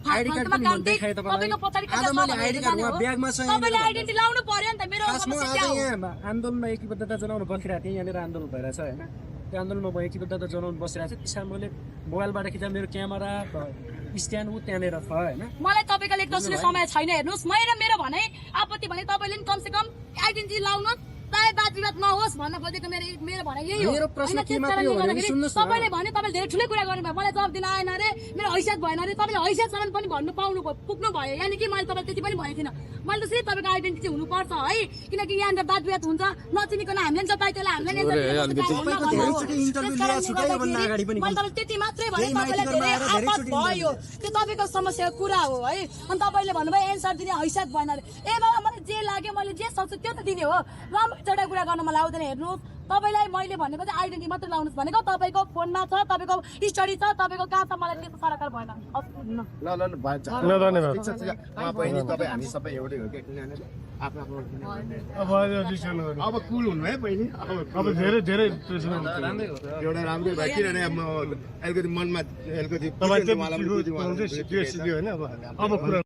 ID card पनि मैले देखाएँ तपाईलाई। आज मैले आइडी कार्ड वहाँ ब्यागमा छ। तपाईले आइडेन्टिटी लाउनु पर्यो नि त। मेरो खासमा समस्या आज क्या हो? यहाँ आन्दोलनमा एकीबद्धता जनाउनु बसिरहेको थिएँ। यहाँनिर आन्दोलन भइरहेछ हैन। त्यो आन्दोलनमा म एकीबद्धता जनाउनु बसिरहेको छु। त्यसमा मैले मोबाइलबाट खिचा मेरो क्यामेरा स्ट्यान्ड उ त्यहाँनिर छ हैन। मलाई तपाईको एक दसले समय छैन हेर्नुस्। मेरो भनाइ आपत्ति भने तपाईले नि कमसेकम आइडेन्टिटी लाउनु चाहे बात विवाद नहोस् भन्न खोजेको मेरो भनाइ यही हो। मेरो प्रश्न के मात्रै हो भने सुन्नुस् न। तपाईले भने तपाईले धेरै ठुलै कुरा गर्नुभयो। मलाई जवाफ दिन आएन रे। मेरो हैसियत भएन रे। तपाईले हैसियतसम्म पनि भन्नु पाउनु भयो पुग्नु भयो। यानि कि मैले तपाईलाई त्यति पनि भनेको थिइनँ। मैले त सिधै तपाईको आइडेन्टिटी हुनुपर्छ है। किनकि यहाँनिर बात विवाद हुन्छ नचिनिकन हामीले नि जताइ त्यसलाई हामीले नि मैले तपाईले त्यति मात्रै भने तपाईलाई धेरै आपत भयो। त्यो तपाईको समस्याको कुरा हो है। अनि तपाईले भन्नुभयो एन्सर दिने हैसियत भएन रे। ए बाबा मलाई जे लाग्यो मैले जे सक्छु त्यो त दिने हो। राम्रो चढा कुरा गर्न मलाई आउँदैन। हेर्नुहोस् तपाईलाई मैले भनेको चाहिँ आइडेन्टिटी मात्र लाउनुहोस् भनेको तपाईको फोनमा छ तपाईको स्टडी छ तपाईको कहाँ छ मलाई त्यस्तो सरकार भएन। ल ल ल भाइ धन्यवाद। ठिक छ बहिनी तपाईँ हामी सबै एउटै हो कि आफ्नो अब कुल हुनु है बहिनी। अब धेरै धेरै एउटा राम्रै भयो किनभने अब अलिकति मनमा अलिकति तपाईँ सिक्यो होइन अब